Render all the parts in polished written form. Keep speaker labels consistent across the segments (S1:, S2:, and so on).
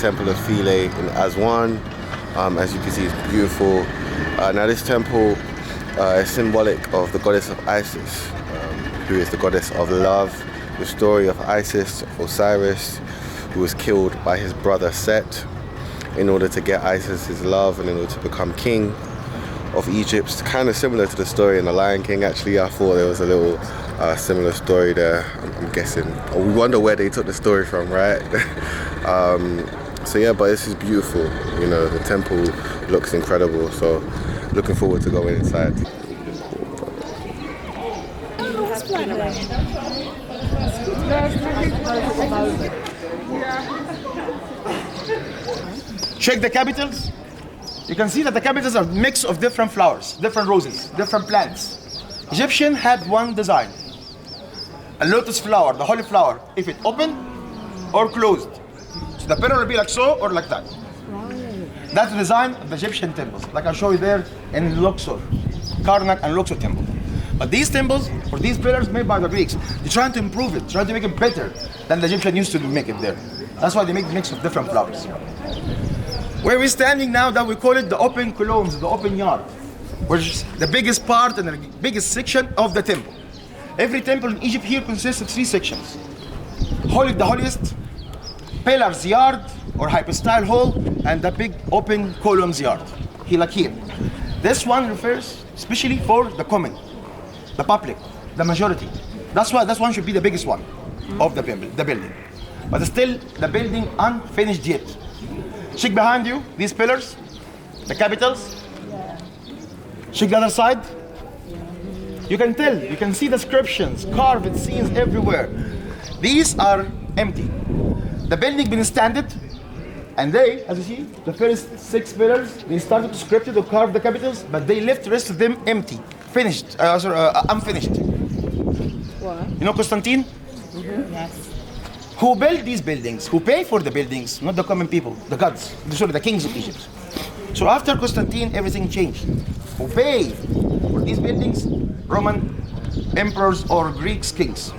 S1: temple of Philae in Aswan. As you can see, it's beautiful. Now this temple is symbolic of the goddess of Isis, who is the goddess of love. The story of Isis, Osiris, who was killed by his brother Set in order to get Isis's love and in order to become king of Egypt. It's kind of similar to the story in The Lion King, actually. I thought there was a little similar story there, I'm guessing. Or we wonder where they took the story from, right? So yeah, but this is beautiful. You know, the temple looks incredible, so looking forward to going inside.
S2: Check the capitals. You can see that the capitals are a mix of different flowers, different roses, different plants. Egyptian had one design. A lotus flower, the holy flower, if it open or closed. So the pillar will be like so or like that. That's the design of the Egyptian temples, like I'll show you there in Luxor, Karnak and Luxor temple. But these temples, or these pillars made by the Greeks, they're trying to improve it, trying to make it better than the Egyptian used to make it there. That's why they make a mix of different flowers. Where we're standing now, that we call it the open columns, the open yard, which is the biggest part and the biggest section of the temple. Every temple in Egypt here consists of 3 sections. Holy, the holiest, pillars yard, or hypostyle hall, and the big open columns yard, here like here. This one refers especially for the common, the public, the majority. That's why this one should be the biggest one of the building. But still, the building unfinished yet. Check behind you, these pillars, the capitals. Check the other side. You can tell, you can see the inscriptions, carved scenes everywhere. These are empty. The building been standard, and they, as you see, the first 6 pillars, they started to script it or carve the capitals, but they left the rest of them empty, finished, unfinished.
S3: What?
S2: You know Constantine?
S3: Mm-hmm. Yes.
S2: Who built these buildings? Who pay for the buildings? Not the common people, the gods, the kings of Egypt. So after Constantine, everything changed. Who paid for these buildings? Roman emperors or Greek kings.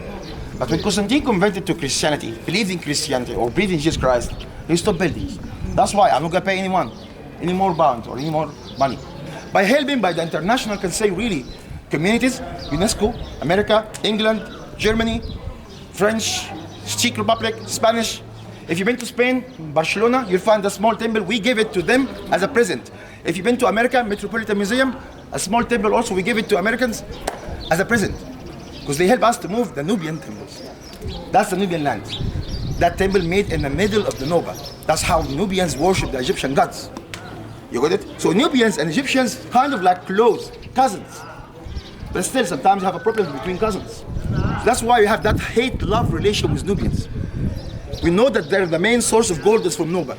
S2: But when Constantine converted to Christianity, believed in Christianity or believed in Jesus Christ, he stopped buildings. That's why I'm not gonna pay anyone any more bonds or any more money. By helping by the international, can say really, communities, UNESCO, America, England, Germany, French, Czech Republic, Spanish. If you've been to Spain, Barcelona, you'll find a small temple. We give it to them as a present. If you've been to America, Metropolitan Museum, a small temple also, we give it to Americans as a present. Because they help us to move the Nubian temples. That's the Nubian land. That temple made in the middle of the Nubia. That's how Nubians worship the Egyptian gods. You got it? So Nubians and Egyptians kind of like close, cousins. But still, sometimes you have a problem between cousins. That's why you have that hate-love relation with Nubians. We know that they're the main source of gold is from Nubia.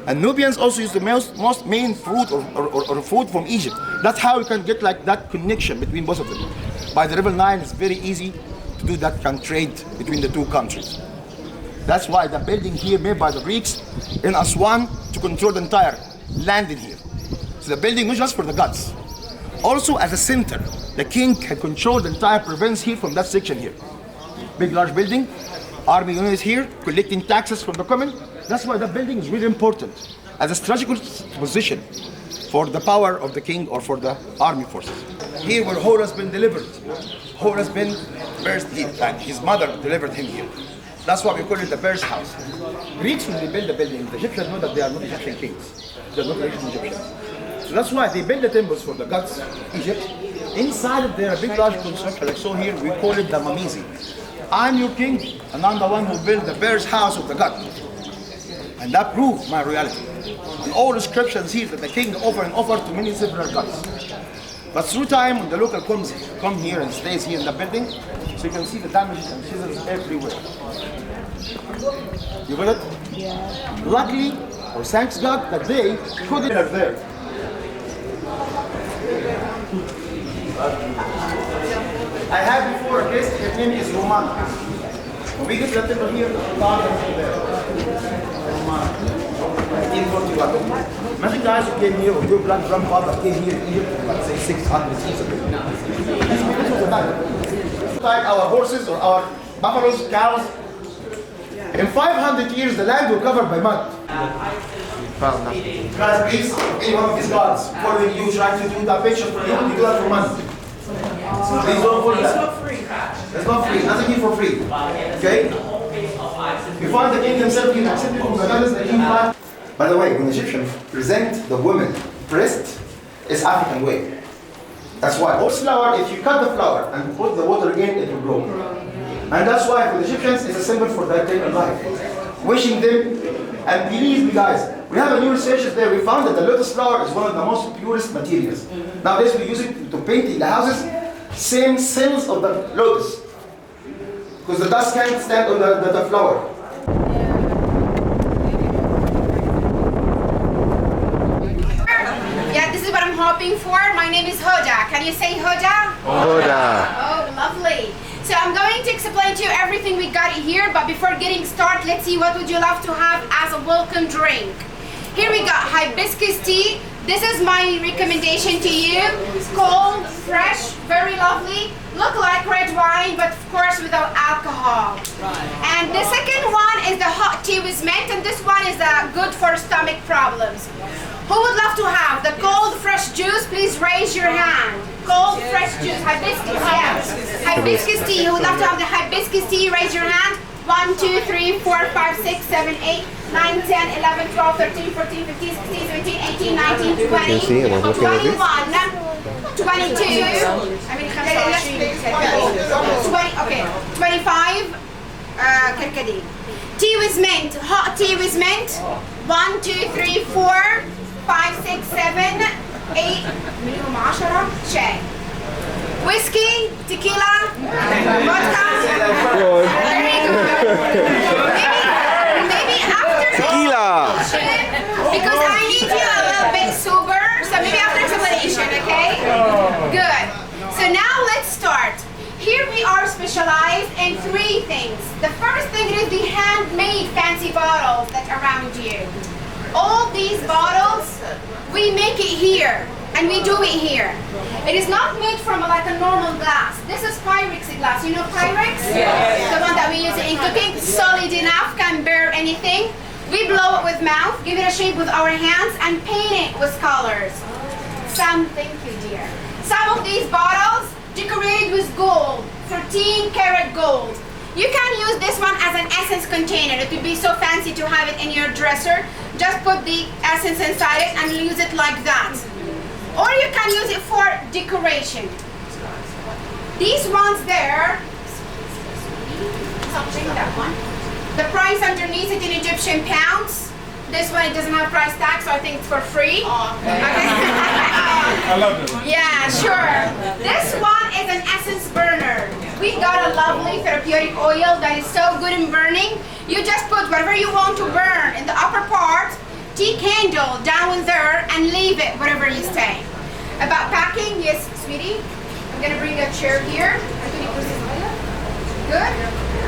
S2: And Nubians also use the most main fruit or food from Egypt. That's how you can get like that connection between both of them. By the River Nile, it's very easy to do that kind of trade between the 2 countries. That's why the building here made by the Greeks in Aswan to control the entire land in here. So the building not just for the gods, also as a center. The king can control the entire province here from that section here. Big, large building, army units here, collecting taxes from the common. That's why the building is really important as a strategical position for the power of the king or for the army forces. Here where Horus been delivered. Horus been birthed here, and his mother delivered him here. That's why we call it the birth house. Greeks, when they build the building, the Egyptians know that they are not Egyptian kings. They're not Egyptian Egyptians. So that's why they build the temples for the gods, Egypt. Inside of there, a big large construction, like so here, we call it the Mamizi. I'm your king, and I'm the one who built the birth house of the god. And that proves my reality. And all inscriptions here that the king offered and offered to many several gods. But through time, when the local come here and stays here in the building, so you can see the damages and chisels everywhere. You got it?
S3: Yeah.
S2: Luckily, or thanks God, that they put it there. I had before a guest, her name is Roman. When we get to the temple here, God is there. Roman. 1841. Imagine guys who came here, or your grandfather came here in Egypt, let's say 600 years ago. This was the time. Like our horses or our buffaloes, cows, In 500 years, the land will be covered by mud. Guys, please, any one of these gods following you, trying to do that picture for you, you do that for money. Please don't follow that. It's not free. Nothing here for free. Okay? You find the king himself, he accepted from the goddess, the king back. By the way, when the Egyptians present the woman breast, it's African way. That's why. Horse flower, if you cut the flower and put the water again, it will grow. And that's why for the Egyptians, it's a symbol for their day in life. Wishing them, and believe me guys, we have a new research there, we found that the lotus flower is one of the most purest materials. Nowadays we use it to paint in the houses, same cells of the lotus. Because the dust can't stand on the flower.
S4: Yeah, this is what I'm hoping for. My name is Hoda. Can you say Hoda?
S1: Hoda.
S4: Oh, lovely. So I'm going to explain to you everything we got here, but before getting started, let's see what would you love to have as a welcome drink. Here we got hibiscus tea. This is my recommendation to you. Cold, fresh, very lovely. Look like red wine, but of course without alcohol. And the second one is the hot tea with mint, and this one is good for stomach problems. Who would love to have the cold, fresh juice? Please raise your hand. Cold, fresh juice, hibiscus, yes. Hibiscus tea. Who would love to have the hibiscus tea? Raise your hand. 1, 2, 3, 4, 5, 6, 7, 8, 9, 10, 11, 12, 13, 14, 15, 16, 17, 18, 19, 20, 21, 22. I mean, 25. Kirkadi. Tea with mint. Hot tea with mint. 1, 2, 3, 4, 5, 6, 7, 8. منهم 10 شاي. Whiskey, tequila, vodka. Very good. Maybe after
S1: Tequila.
S4: because I need you a little bit sober, so maybe after explanation, okay? Good. So now let's start. Here we are specialized in 3 things. The first thing is the handmade fancy bottles that are around you. All these bottles, we make it here. And we do it here. It is not made from like a normal glass. This is Pyrex glass. You know Pyrex? Yes. The one that we use in cooking. Solid enough, can bear anything. We blow it with mouth, give it a shape with our hands, and paint it with colors. Thank you, dear. Some of these bottles decorated with gold, 13 karat gold. You can use this one as an essence container. It would be so fancy to have it in your dresser. Just put the essence inside it and use it like that. Or you can use it for decoration. These ones there, something that one. The price underneath it in Egyptian pounds. This one, it doesn't have price tag, so I think it's for free. Oh, okay.
S5: I love it.
S4: Yeah, sure. This one is an essence burner. We got a lovely therapeutic oil that is so good in burning. You just put whatever you want to burn in the upper part, tea candle down there, and leave it wherever you stay. About packing, yes, sweetie. I'm gonna bring a chair here. Good?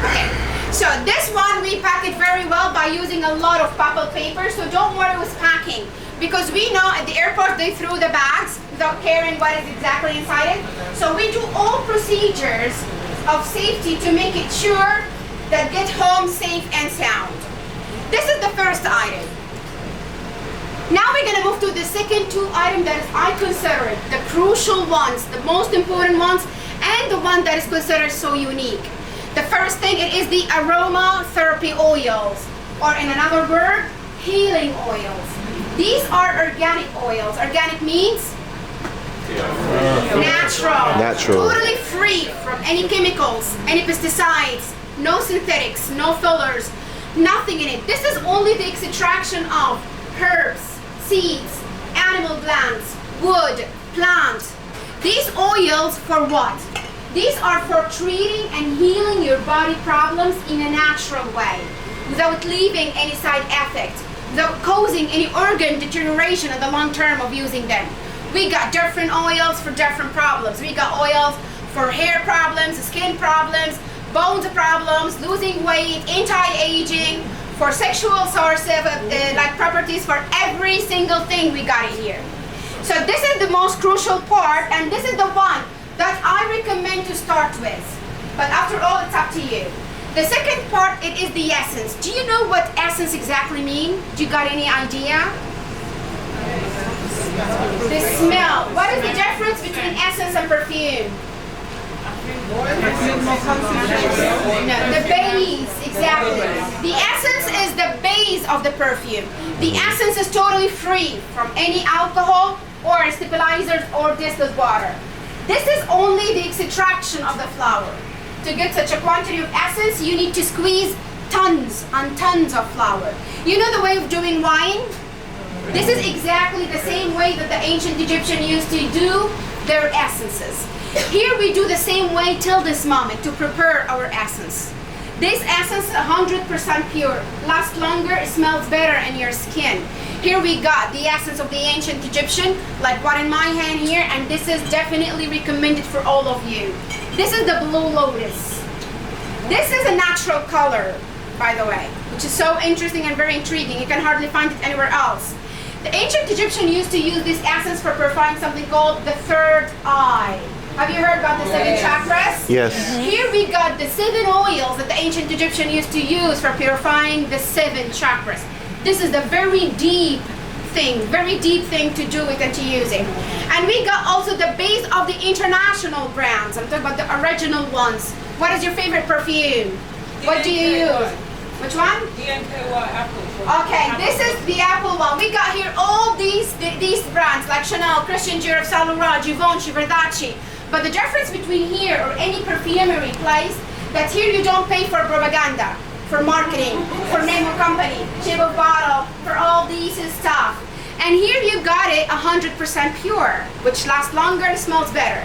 S4: Okay. So this one, we pack it very well by using a lot of bubble paper, so don't worry with packing. Because we know at the airport they threw the bags without caring what is exactly inside it. So we do all procedures of safety to make it sure that get home safe and sound. This is the first item. Now we're going to move to the second 2 items that is, I consider it the crucial ones, the most important ones, and the one that is considered so unique. The first thing, it is the aromatherapy oils, or in another word, healing oils. These are organic oils. Organic means natural. Totally free from any chemicals, any pesticides, no synthetics, no fillers, nothing in it. This is only the extraction of herbs, seeds, animal glands, wood, plants. These oils for what? These are for treating and healing your body problems in a natural way, without leaving any side effect, without causing any organ deterioration in the long term of using them. We got different oils for different problems. We got oils for hair problems, skin problems, bones problems, losing weight, anti-aging, for sexual source of like properties, for every single thing we got it here. So this is the most crucial part, and this is the one that I recommend to start with. But after all, it's up to you. The second part, it is the essence. Do you know what essence exactly mean? Do you got any idea? The smell. What is the difference between essence and perfume? No, the base, exactly. The essence is the base of the perfume. The essence is totally free from any alcohol or stabilizers or distilled water. This is only the extraction of the flower. To get such a quantity of essence, you need to squeeze tons and tons of flour. You know the way of doing wine? This is exactly the same way that the ancient Egyptian used to do their essences. Here we do the same way till this moment to prepare our essence. This essence is 100% pure, lasts longer, smells better in your skin. Here we got the essence of the ancient Egyptian, like what in my hand here, and this is definitely recommended for all of you. This is the Blue Lotus. This is a natural color, by the way, which is so interesting and very intriguing. You can hardly find it anywhere else. The ancient Egyptian used to use this essence for purifying something called the third eye. Have you heard about the 7 chakras?
S1: Yes.
S4: Here we got the 7 oils that the ancient Egyptian used to use for purifying the 7 chakras. This is the very deep thing to do it and to use it. And we got also the base of the international brands. I'm talking about the original ones. What is your favorite perfume? What do you use? Which one? Okay, this is the Apple one. We got here all these brands like Chanel, Christian Dior, Saint Laurent, Givenchy, Versace. But the difference between here or any perfumery place, that here you don't pay for propaganda, for marketing, for name of company, shape of bottle, for all these stuff. And here you got it 100% pure, which lasts longer and smells better.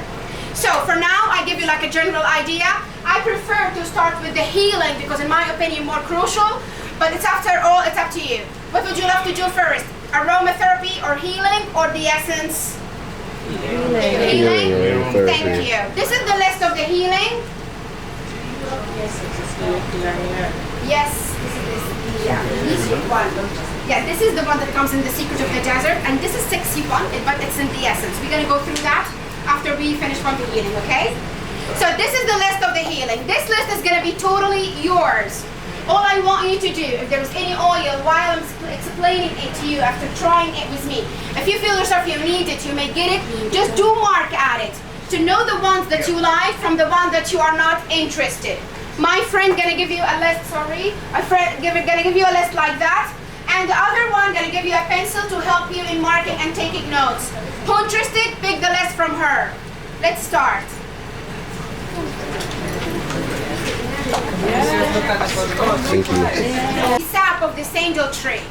S4: So for now, I give you like a general idea. I prefer to start with the healing because in my opinion more crucial, but it's after all, it's up to you. What would you love to do first? Aromatherapy or healing or the essence? Healing. Thank you. This is the list of the healing. Yes, this is one. Yeah, this is the one that comes in the Secret of the Desert, and this is 61, but it's in the essence. We're gonna go through that after we finish from the healing, okay? So this is the list of the healing. This list is gonna be totally yours. All I want you to do, if there's any oil while I'm explaining it to you after trying it with me, if you feel yourself you need it, you may get it, just do mark at it to know the ones that you like from the ones that you are not interested. My friend gonna give you a list, gonna give you a list like that, and the other one gonna give you a pencil to help you in marking and taking notes. Who interested, pick the list from her. Let's start.
S1: Thank you.
S4: The sap of the sandal tree.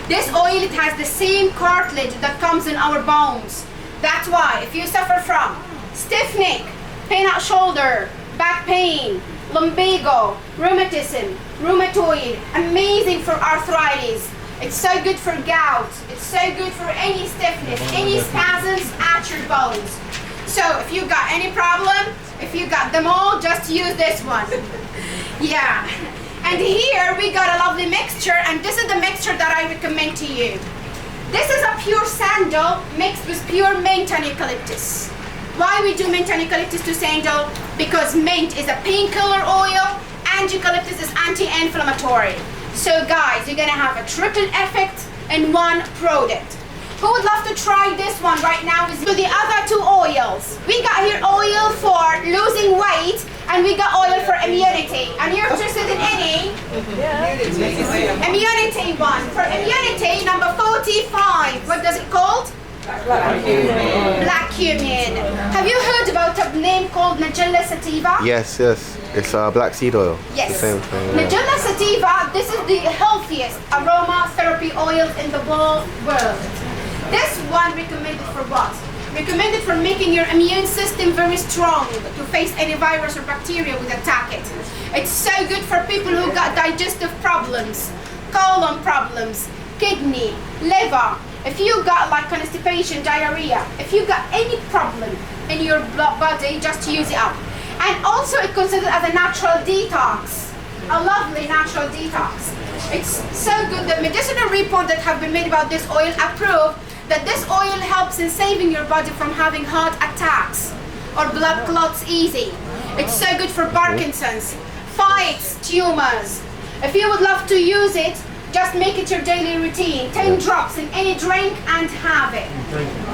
S4: This oil, it has the same cartilage that comes in our bones. That's why if you suffer from stiff neck, pain at shoulder, back pain, lumbago, rheumatism, rheumatoid, amazing for arthritis. It's so good for gout. It's so good for any stiffness, any spasms at your bones. So if you got any problem, if you got them all, just use this one. Yeah. And here we got a lovely mixture, and this is the mixture that I recommend to you. This is a pure sandal mixed with pure mint and eucalyptus. Why we do mint and eucalyptus to sandal? Because mint is a painkiller oil and eucalyptus is anti-inflammatory. So guys, you're gonna have a triple effect in one product. Who would love to try this one right now? With the other 2 oils. We got here oil for losing weight and we got oil for immunity. And you're interested in any? Immunity one. For immunity, number 45. What does it called? Black cumin. Have you heard about a name called Nigella sativa?
S1: Yes. It's black seed oil.
S4: Yes.
S1: The same thing.
S4: Nigella sativa, this is the healthiest aromatherapy oils in the whole world. This one recommended for what? Recommended for making your immune system very strong to face any virus or bacteria would attack it. It's so good for people who got digestive problems, colon problems, kidney, liver. If you got like constipation, diarrhea, if you got any problem in your body, just use it up. And also it's considered as a natural detox, a lovely natural detox. It's so good. The medicinal report that have been made about this oil approved that this oil helps in saving your body from having heart attacks or blood clots easy. It's so good for Parkinson's, fights tumors. If you would love to use it, just make it your daily routine. 10 drops in any drink and have it.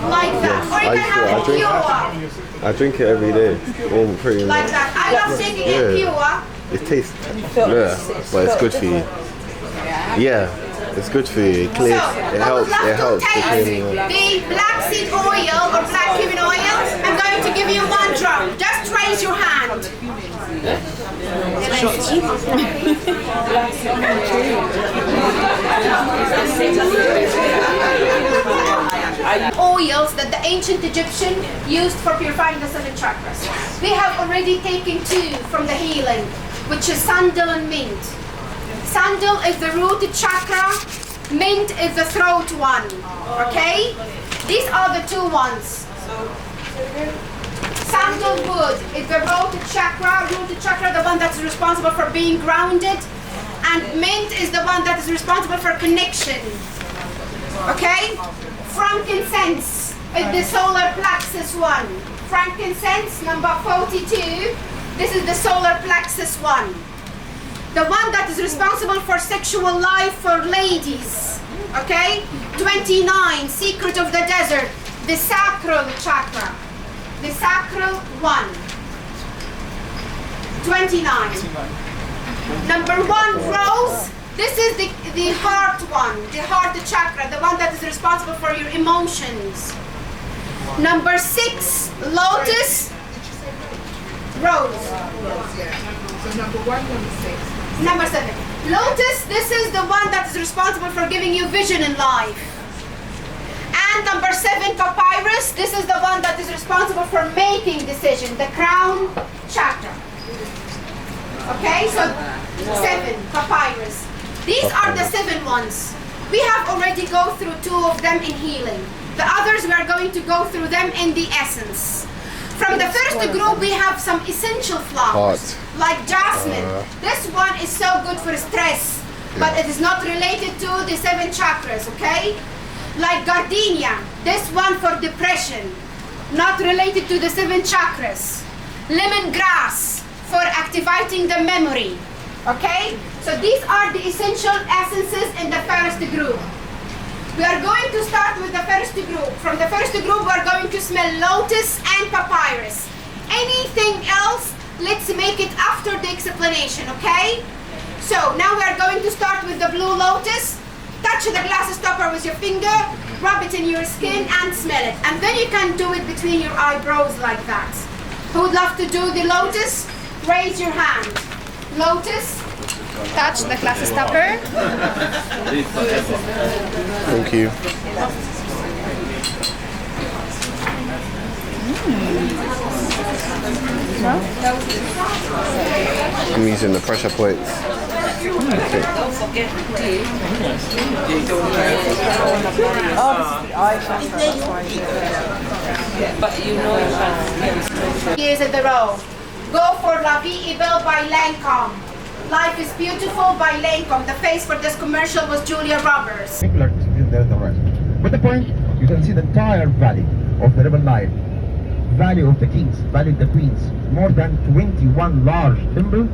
S4: Like that. Or you can have it pure.
S1: I drink it every day. Pretty
S4: Like
S1: much.
S4: that. I love taking it pure.
S1: It tastes, yeah, but it's good for you. Yeah, it's good for you. It clears, it helps. It helps.
S4: The black seed oil or black cumin oil, I'm going to give you 1 drop. Just raise your hand. Oils that the ancient Egyptian used for purifying the 7 chakras. We have already taken 2 from the healing, which is sandal and mint. Sandal is the root chakra, mint is the throat one. Okay? These are the 2 ones. Sandalwood is the root chakra, the one that's responsible for being grounded, and mint is the one that is responsible for connection. Okay? Frankincense is the solar plexus one. Frankincense, number 42. This is the solar plexus one. The one that is responsible for sexual life for ladies. Okay? 29, secret of the desert, the sacral chakra. The sacral one. 29. Number 1, rose. This is the heart one, the heart chakra, the one that is responsible for your emotions. Number 6, lotus. Rose.
S3: So number 1, number 6.
S4: Number 7. Lotus, this is the one that is responsible for giving you vision in life. And number 7, papyrus, this is the one that is responsible for making decision, the crown chakra. Okay, so 7, papyrus. These are the 7 ones. We have already go through 2 of them in healing. The others we are going to go through them in the essence. From the first group we have some essential flowers, like jasmine. This one is so good for stress, but it is not related to the 7 chakras, okay? Like gardenia, this one for depression, not related to the 7 chakras. Lemongrass for activating the memory, okay? So these are the essential essences in the first group. We are going to start with the first group. From the first group we are going to smell lotus and papyrus. Anything else, let's make it after the explanation, okay? So now we are going to start with the blue lotus. Touch the glass stopper with your finger, rub it in your skin and smell it. And then you can do it between your eyebrows like that. Who would love to do the lotus? Raise your hand. Lotus. Touch the glass stopper.
S1: Thank you. I'm using the pressure points. Okay.
S3: Don't forget tea. But you know you can.
S4: Years in a row. Go for La Vie est Belle by Lancome. Life is Beautiful by Lancome. The face for this commercial was Julia Roberts.
S6: There the rest. But the point, you can see the entire valley of the River Nile, Valley of the Kings, Valley of the Queens, more than 21 large temples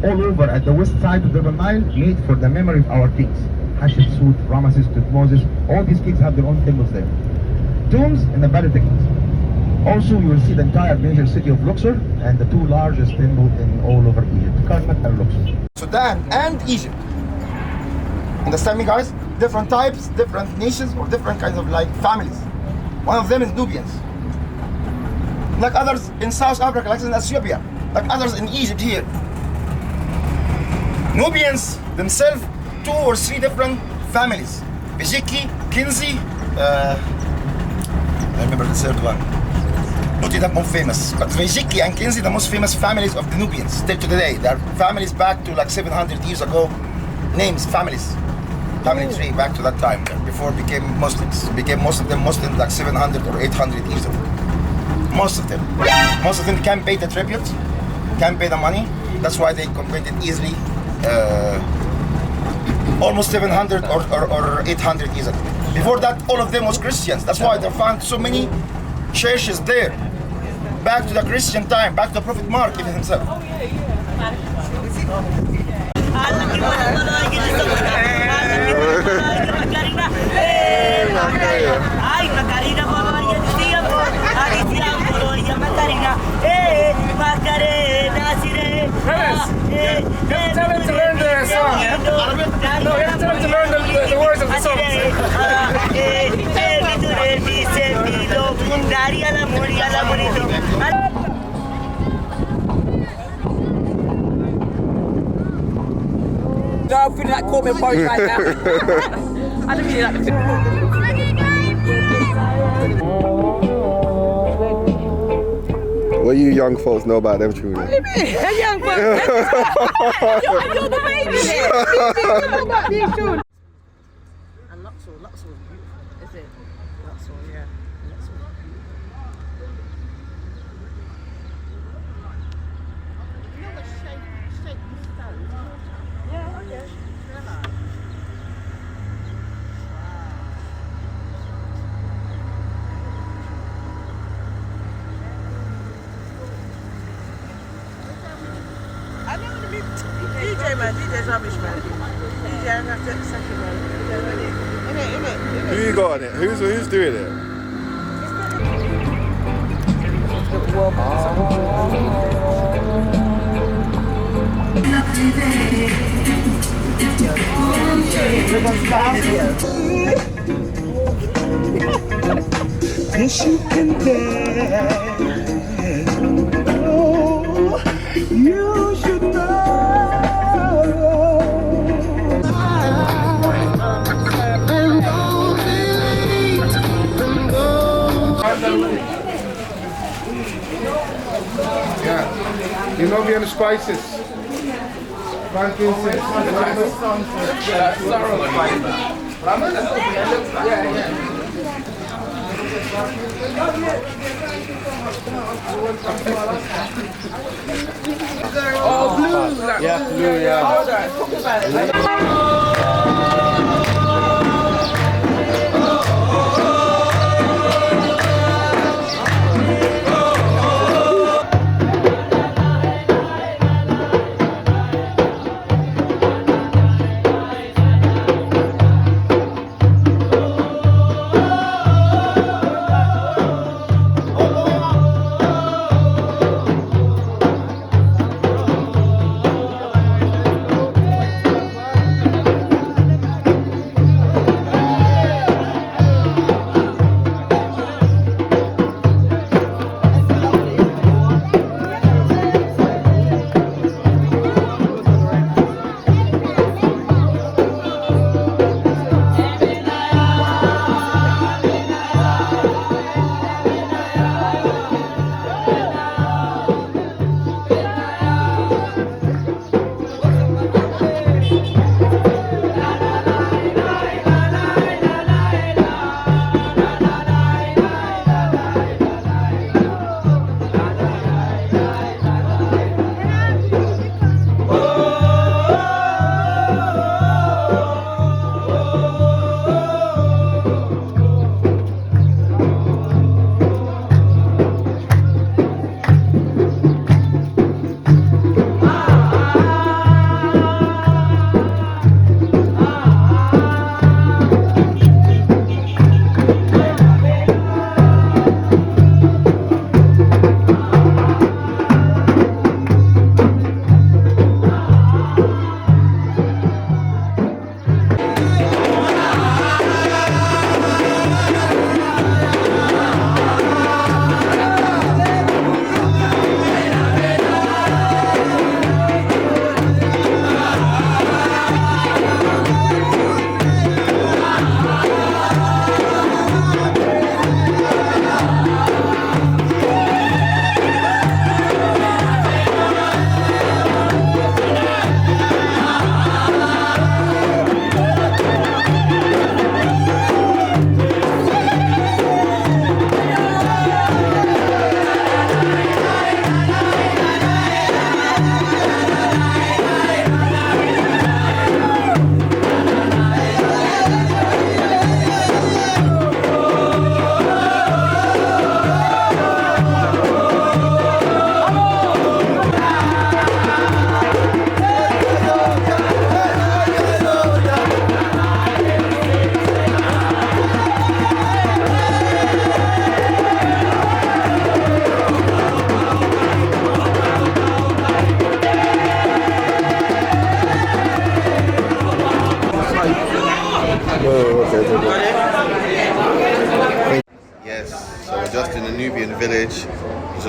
S6: all over at the west side of the River Nile, made for the memory of our kings. Hatshepsut, Ramesses, Tutmosis, all these kings have their own temples there. Tombs in the Valley of the Kings. Also, you will see the entire major city of Luxor and the 2 largest temples in all over Egypt, Karnak and Luxor.
S2: Sudan and Egypt. Understand me, guys? Different types, different nations, or different kinds of like families. One of them is Nubians. Like others in South Africa, like in Ethiopia, like others in Egypt here. Nubians themselves, 2 or 3 different families. Bijiki, Kinzi, I remember the third one. Not that more famous, but Vejiki and Kinzi, the most famous families of the Nubians, still to today. They are families back to like 700 years ago. Names, families. Family tree back to that time, before became Muslims. Became most of them Muslims like 700 or 800 years ago. Most of them. Most of them can't pay the tribute, can't pay the money. That's why they converted easily. Almost 700 or 800 years ago. Before that, all of them was Christians. That's why they found so many churches there. back to the Christian time, back to Prophet Mark even himself.
S5: Tell him to learn the song, yeah? No, you have to tell him to learn the words of the song.
S7: No, I'm feeling like Corbin Boys right now. I don't feel like
S1: What do you young folks know about them tunes?
S7: young boy. You're the baby there. You know about these tunes. And Luxor is beautiful. Is it? Luxor, yeah. Luxor. You know what shape this stone? Yeah, okay. I don't want to be DJ man, DJ's rubbish man. DJ, I'm going to have to second man. Innit?
S1: Who you got on it? Who's doing it?
S8: Yes, you can dance. Oh, you should know.
S5: Yeah. The Nubian spices. Frankincense.
S7: Oh, blue.
S1: Yeah, blue, yeah.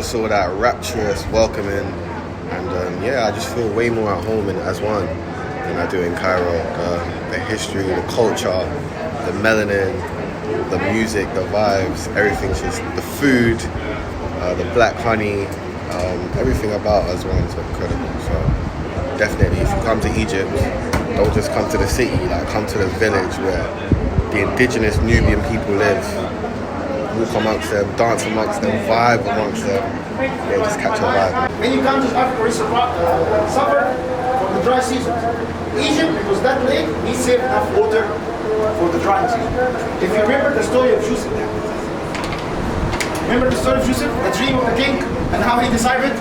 S1: saw that rapturous welcoming, and yeah, I just feel way more at home in Aswan than I do in Cairo. The history, the culture, the melanin, the music, the vibes, everything's just the food, the black honey, everything about Aswan is incredible. So definitely, if you come to Egypt, don't just come to the city, like come to the village where the indigenous Nubian people live. Walk amongst them, dance amongst them, vibe amongst them. Yeah, just catch a vibe.
S2: Many countries Africa suffer from the dry season. Egypt, because that lake needs safe enough water for the drying season. If you remember the story of Yusuf, remember the story of Yusuf, the dream of the king, and how he decided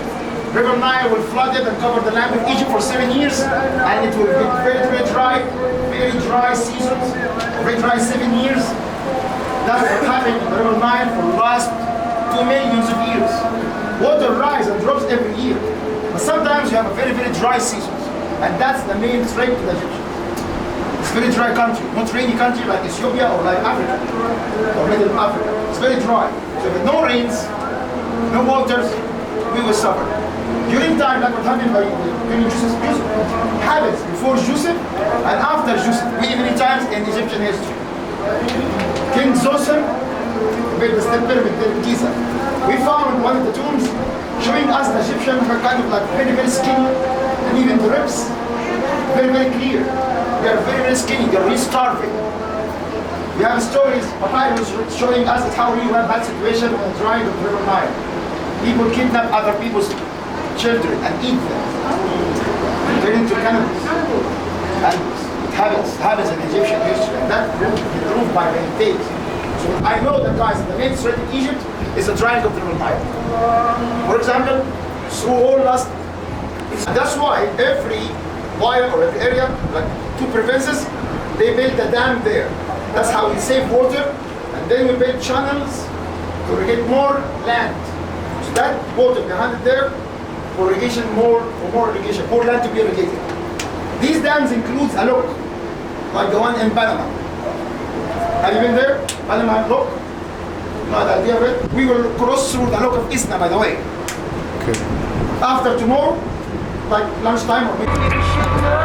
S2: River Nile will flood it and cover the land of Egypt for 7 years, and it will be very, very dry seasons, very dry 7 years. That's what happened in the River Nile for the last 2 millions of years. Water rises and drops every year. But sometimes you have a very, very dry season. And that's the main threat to the Egyptians. It's a very dry country, not rainy country like Ethiopia or like Africa, or Middle Africa. It's very dry. So with no rains, no waters, we will suffer. During time, like what happened during Joseph, happens before Joseph and after Joseph, many times in Egyptian history. King Zoser built the pyramid in Giza. We found one of the tombs showing us the Egyptian were kind of like very, very skinny, and even the ribs, very, very clear. They are very, very skinny, they are really starving. We have stories, papyrus showing us how we were in that situation when drying of the River Nile. People kidnap other people's children and eat them. Turn into cannibals. And it happens in Egyptian history, and that proved by many things. So I know that, guys, the main threat in Egypt is the drying of the River Nile. For example, through all last, that's why every wire or every area, like 2 provinces, they build a dam there. That's how we save water, and then we build channels to irrigate more land. So that water behind it there, for irrigation, more irrigation, more land to be irrigated. These dams include a lock, like the one in Panama. Have you been there? Panama lock? No, the idea of it? We will cross through the lock of Isna, by the way.
S1: Okay.
S2: After tomorrow, like lunchtime or maybe.